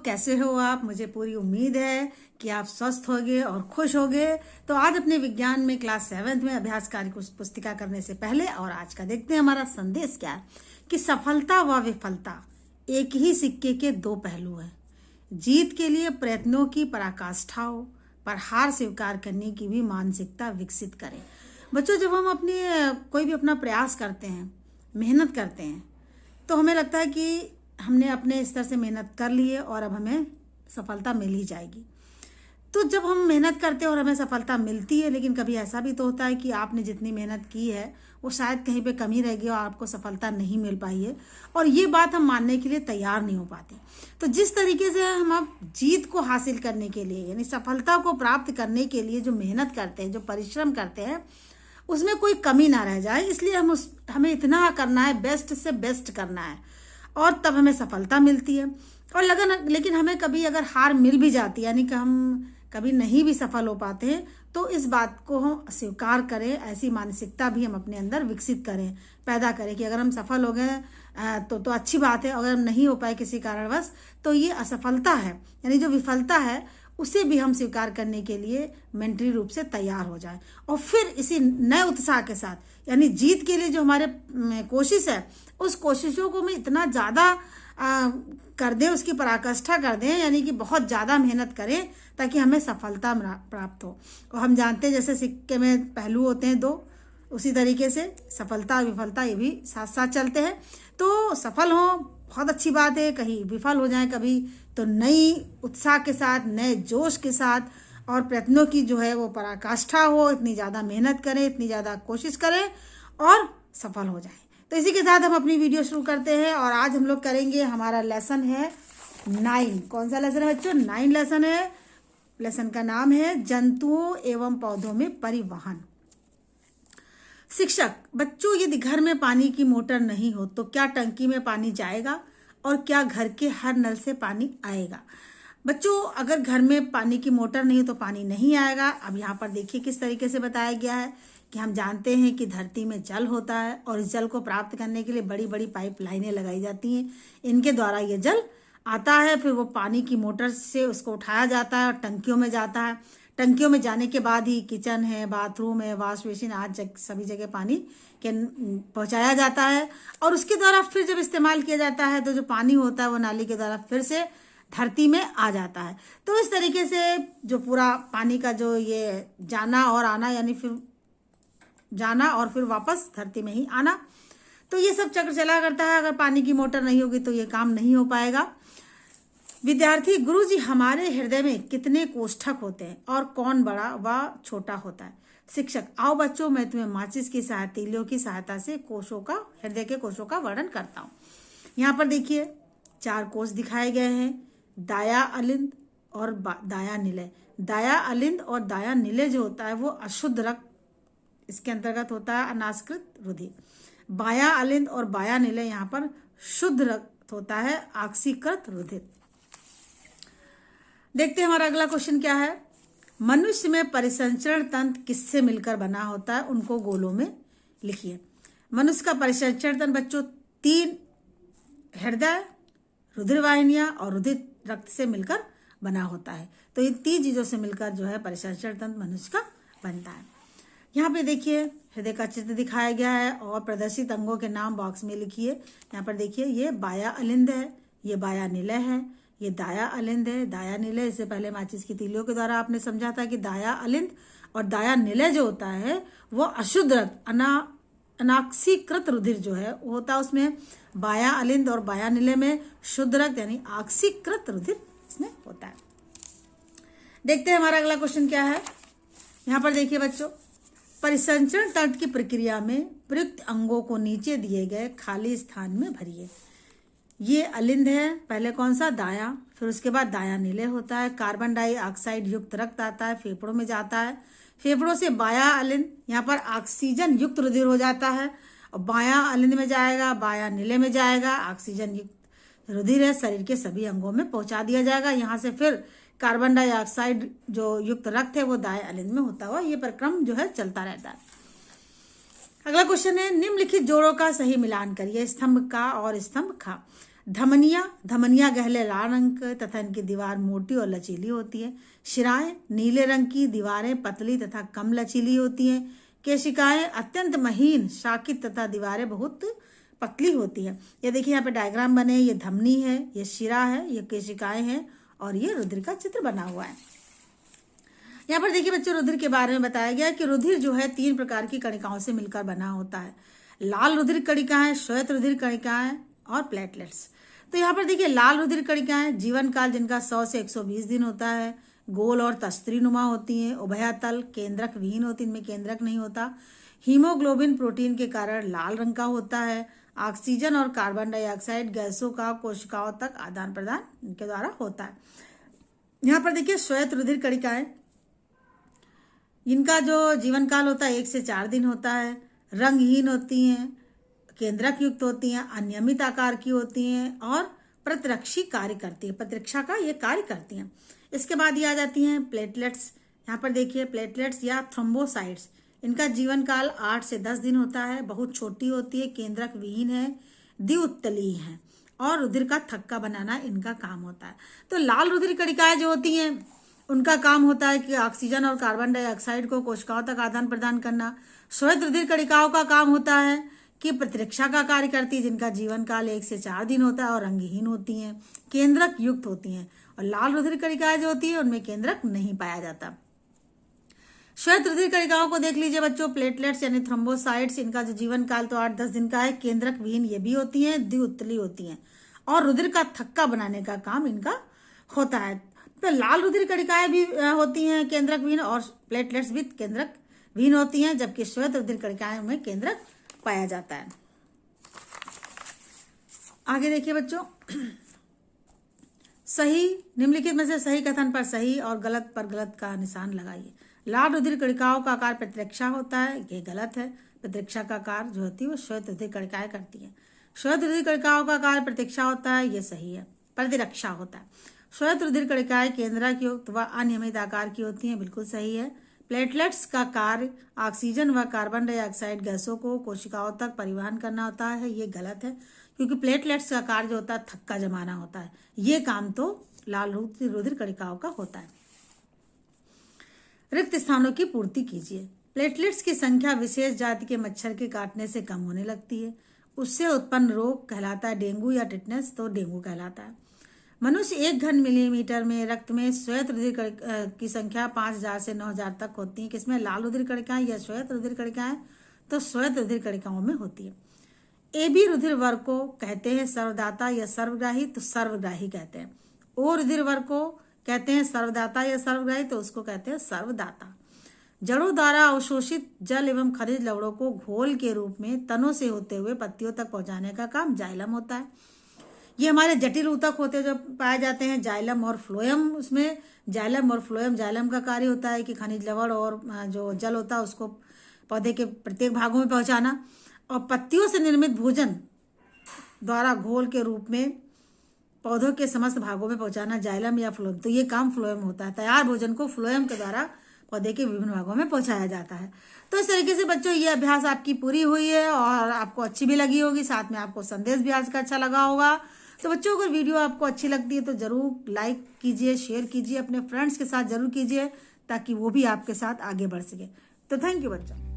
कैसे हो आप? मुझे पूरी उम्मीद है कि आप स्वस्थ होगे और खुश होगे। तो आज अपने विज्ञान में क्लास 7th में अभ्यास कार्य पुस्तिका करने से पहले और आज का देखते हैं हमारा संदेश क्या है कि सफलता व विफलता एक ही सिक्के के दो पहलू हैं। जीत के लिए प्रयत्नों की पराकाष्ठा हो, पर हार स्वीकार करने की भी मानसिकता विकसित करें। बच्चों, जब हम कोई भी अपना प्रयास करते हैं, मेहनत करते हैं, तो हमें लगता है कि हमने अपने स्तर से मेहनत कर ली है और अब हमें सफलता मिल ही जाएगी। तो जब हम मेहनत करते हैं और हमें सफलता मिलती है, लेकिन कभी ऐसा भी तो होता है कि आपने जितनी मेहनत की है वो शायद कहीं पे कमी रह गई और आपको सफलता नहीं मिल पाई है, और ये बात हम मानने के लिए तैयार नहीं हो पाते। तो जिस तरीके से हम अब जीत को हासिल करने के लिए, यानी सफलता को प्राप्त करने के लिए जो मेहनत करते हैं, जो परिश्रम करते हैं, उसमें कोई कमी ना रह जाए, इसलिए हमें इतना करना है, बेस्ट से बेस्ट करना है, और तब हमें सफलता मिलती है। और लेकिन हमें कभी अगर हार मिल भी जाती है, यानी कि हम कभी नहीं भी सफल हो पाते हैं, तो इस बात को हम स्वीकार करें, ऐसी मानसिकता भी हम अपने अंदर विकसित करें, पैदा करें कि अगर हम सफल हो गए तो अच्छी बात है, अगर हम नहीं हो पाए किसी कारणवश तो ये असफलता है, यानी जो विफलता है उसे भी हम स्वीकार करने के लिए मेंटली रूप से तैयार हो जाए, और फिर इसी नए उत्साह के साथ, यानी जीत के लिए जो हमारे कोशिश है, उस कोशिशों को में इतना ज़्यादा कर दें, उसकी पराकाष्ठा कर दें, यानी कि बहुत ज़्यादा मेहनत करें ताकि हमें सफलता प्राप्त हो। और हम जानते हैं जैसे सिक्के में पहलू होते हैं दो, उसी तरीके से सफलता और विफलता ये भी साथ साथ चलते हैं। तो सफल हो बहुत अच्छी बात है, कहीं विफल हो जाए कभी, तो नई उत्साह के साथ, नए जोश के साथ और प्रयत्नों की जो है वो पराकाष्ठा हो, इतनी ज़्यादा मेहनत करें, इतनी ज़्यादा कोशिश करें और सफल हो जाएं। तो इसी के साथ हम अपनी वीडियो शुरू करते हैं, और आज हम लोग करेंगे, हमारा लेसन है 9। कौन सा लेसन है बच्चों? 9 लेसन है। लेसन का नाम है जंतुओं एवं पौधों में परिवहन। शिक्षक, बच्चों यदि घर में पानी की मोटर नहीं हो तो क्या टंकी में पानी जाएगा और क्या घर के हर नल से पानी आएगा? बच्चों, अगर घर में पानी की मोटर नहीं हो तो पानी नहीं आएगा। अब यहाँ पर देखिए किस तरीके से बताया गया है कि हम जानते हैं कि धरती में जल होता है और इस जल को प्राप्त करने के लिए बड़ी बड़ी पाइप लाइनें लगाई जाती हैं। इनके द्वारा ये जल आता है, फिर वो पानी की मोटर से उसको उठाया जाता है और टंकियों में जाता है। टंकियों में जाने के बाद ही किचन है, बाथरूम है, वॉश बेसिन, आज सभी जगह पानी के पहुंचाया जाता है, और उसके द्वारा फिर जब इस्तेमाल किया जाता है तो जो पानी होता है वो नाली के द्वारा फिर से धरती में आ जाता है। तो इस तरीके से जो पूरा पानी का जो ये जाना और आना, यानी फिर जाना और फिर वापस धरती में ही आना, तो ये सब चक्र चला करता है। अगर पानी की मोटर नहीं होगी तो ये काम नहीं हो पाएगा। विद्यार्थी, गुरुजी, हमारे हृदय में कितने कोष्ठक होते हैं और कौन बड़ा व छोटा होता है? शिक्षक, आओ बच्चों, मैं तुम्हें माचिस की सहायता, तीलियों की सहायता से कोशों का, हृदय के कोशों का वर्णन करता हूँ। यहाँ पर देखिए 4 कोश दिखाए गए हैं, दाया अलिंद और दाया निलय। दाया अलिंद और दाया निलय जो होता है वो अशुद्ध रक्त, इसके अंतर्गत होता है अनास्कृत रुधिर। बाया अलिंद और बाया निलय यहाँ पर शुद्ध रक्त होता है, ऑक्सीकृत रुधिर। देखते हैं हमारा अगला क्वेश्चन क्या है। मनुष्य में परिसंचरण तंत्र किससे मिलकर बना होता है? उनको गोलों में लिखिए। मनुष्य का परिसंचरण तंत्र बच्चों 3 हृदय, रुधिर वाहिनियां और रुधिर रक्त से मिलकर बना होता है। तो इन 3 चीजों से मिलकर जो है परिसंचरण तंत्र मनुष्य का बनता है। यहाँ पे देखिए हृदय का चित्र दिखाया गया है और प्रदर्शित अंगों के नाम बॉक्स में लिखिए। यहाँ पर देखिए ये बाया अलिंद है, ये बाया निलय है, ये दाया अलिंद है, दाया निलय। इससे पहले माचिस की तीलियों के द्वारा आपने समझा था कि दाया अलिंद और दाया निलय जो होता है वो अशुद्ध रक्त, अनाक्सीकृत रुधिर जो है वो होता है उसमें। बाया अलिंद और बाया निलय में शुद्ध रक्त यानी ऑक्सीकृत रुधिर इसमें होता है। देखते हैं हमारा अगला क्वेश्चन क्या है। यहाँ पर देखिए बच्चों, परिसंचरण तंत्र की प्रक्रिया में प्रयुक्त अंगों को नीचे दिए गए खाली स्थान में भरिए। ये अलिंद है, पहले कौन सा? दाया, फिर उसके बाद दाया निलय होता है। कार्बन डाइऑक्साइड युक्त रक्त आता है, फेफड़ों में जाता है। फेफड़ों से बाया अलिंद, यहाँ पर ऑक्सीजन युक्त रुधिर हो जाता है, और बाया अलिंद में जाएगा, बाया निलय में जाएगा, ऑक्सीजन युक्त रुधिर है, शरीर के सभी अंगों में पहुंचा दिया जाएगा। यहाँ से फिर कार्बन डाइऑक्साइड जो युक्त रक्त है वो दाया अलिंद में होता हुआ ये परिक्रम जो है चलता रहता है। अगला क्वेश्चन है, निम्नलिखित जोड़ों का सही मिलान करिए, स्तंभ का और स्तंभ खा। धमनियाँ, धमनियाँ गहरे लाल रंग तथा इनकी दीवार मोटी और लचीली होती है। शिराएं नीले रंग की, दीवारें पतली तथा कम लचीली होती हैं। केशिकाएं अत्यंत महीन, शाखित तथा दीवारें बहुत पतली होती है। ये देखिए यहाँ पे डायग्राम बने, ये धमनी है, ये शिरा है, ये केशिकाएं हैं और ये रुधिर का चित्र बना हुआ है। यहाँ पर देखिए बच्चों, रुधिर के बारे में बताया गया कि रुधिर जो है 3 प्रकार की कणिकाओं से मिलकर बना होता है। लाल रुधिर कणिकाएं, श्वेत रुधिर कणिकाएं और प्लेटलेट्स। तो यहाँ पर देखिए लाल रुधिर कणिकाएं जीवन काल जिनका 100 से 120 दिन होता है, गोल और तस्तरी नुमा होती हैं, उभयतल केंद्रक विहीन होती, इनमें केंद्रक नहीं होता। हीमोग्लोबिन प्रोटीन के कारण लाल रंग का होता है। ऑक्सीजन और कार्बन डाइऑक्साइड गैसों का कोशिकाओं तक आदान प्रदान इनके द्वारा होता है। यहाँ पर देखिए श्वेत रुधिर कणिकाएं, इनका जो जीवन काल होता है 1 से 4 दिन होता है, रंगहीन होती हैं, केंद्रक युक्त होती हैं, अनियमित आकार की होती हैं और प्रतिरक्षी कार्य करती है, प्रतिरक्षा का ये कार्य करती हैं। इसके बाद ये आ जाती हैं प्लेटलेट्स। यहाँ पर देखिए प्लेटलेट्स या थ्रोम्बोसाइट्स, इनका जीवन काल 8 से 10 दिन होता है, बहुत छोटी होती है, केंद्रक विहीन है, द्विउत्तलीय है और रुधिर का थक्का बनाना इनका काम होता है। तो लाल रुधिर कणिकाएं जो होती हैं उनका काम होता है कि ऑक्सीजन और कार्बन डाइऑक्साइड को कोशिकाओं तक आदान प्रदान करना। श्वेत रुधिर कणिकाओं का काम होता है कि प्रतिरक्षा का कार्य करती है, जिनका जीवन काल 1 से 4 दिन होता है और रंगहीन होती हैं, केंद्रक युक्त होती हैं। और लाल रुधिर कणिकाएं जो होती है उनमें केंद्रक नहीं पाया जाता। श्वेत रुधिर कणिकाओं को देख लीजिए बच्चों, प्लेटलेट्स यानी थ्रोम्बोसाइट्स, इनका जो जीवन काल तो 8-10 दिन का है, केंद्रक विहीन ये भी होती हैं, द्विउत्तलीय होती हैं और रुधिर का थक्का बनाने का काम इनका होता है। तो लाल रुधिर कणिकाएं भी होती हैं केंद्रक विहीन और प्लेटलेट्स भी केंद्रक विहीन होती हैं, जबकि श्वेत रुधिर कणिकाएं में केंद्रक पाया जाता है। आगे देखिए बच्चों, सही निम्नलिखित में से सही कथन पर सही और गलत पर गलत का निशान लगाइए। लाल रुधिर कणिकाओं का कार्य प्रतिरक्षा होता है, ये गलत है। प्रतिरक्षा का कार्य जो होती है वो श्वेत रुधिर कणिकाएं करती है। श्वेत रुधिर कणिकाओं का कार्य प्रतिरक्षा होता है, ये सही है। प्रतिरक्षा होता है। श्वेत रुधिर कणिकाएं केंद्रक युक्त व अनियमित आकार की होती हैं, बिल्कुल सही है। प्लेटलेट्स का कार्य ऑक्सीजन व कार्बन डाइऑक्साइड गैसों को कोशिकाओं तक परिवहन करना होता है, ये गलत है, क्योंकि प्लेटलेट्स का कार्य जो होता है थक्का जमाना होता है। ये काम तो लाल रुधिर कणिकाओं का होता है। रिक्त स्थानों की पूर्ति कीजिए। प्लेटलेट्स की संख्या विशेष जाति के मच्छर के काटने से कम होने लगती है, उससे उत्पन्न रोग कहलाता है डेंगू या टिटनेस, तो डेंगू कहलाता है। मनुष्य 1 घन मिलीमीटर में रक्त में श्वेत रुधिर की संख्या 5000 से 9000 तक होती है। किसमें? लाल रुधिर कणिकाएं या श्वेत रुधिर कणिकाएं? तो श्वेत रुधिर कणिकाओं में होती है। AB रुधिर वर्ग को कहते हैं सर्वदाता या सर्वग्राही, तो सर्वग्राही कहते हैं। O रुधिर वर्ग को कहते हैं सर्वदाता या सर्वग्राही, तो उसको कहते हैं सर्वदाता। जड़ों द्वारा अवशोषित जल एवं खनिज लवणों को घोल के रूप में तनों से होते हुए पत्तियों तक पहुंचाने का काम जाइलम होता है। ये हमारे जटिल ऊतक होते हैं जो पाए जाते हैं, जाइलम और फ्लोएम। उसमें जाइलम और फ्लोएम, जाइलम का कार्य होता है कि खनिज लवण और जो जल होता है उसको पौधे के प्रत्येक भागों में पहुंचाना, और पत्तियों से निर्मित भोजन द्वारा घोल के रूप में पौधों के समस्त भागों में पहुंचाना जाइलम या फ्लोएम। तो ये काम फ्लोएम होता है। तैयार भोजन को फ्लोएम के द्वारा पौधे के विभिन्न भागों में पहुंचाया जाता है। तो इस तरीके से बच्चों ये अभ्यास आपकी पूरी हुई है और आपको अच्छी भी लगी होगी, साथ में आपको संदेश भी आज का अच्छा लगा होगा। तो बच्चों अगर वीडियो आपको अच्छी लगती है तो जरूर लाइक कीजिए, शेयर कीजिए, अपने फ्रेंड्स के साथ जरूर कीजिए, ताकि वो भी आपके साथ आगे बढ़ सके। तो थैंक यू बच्चों।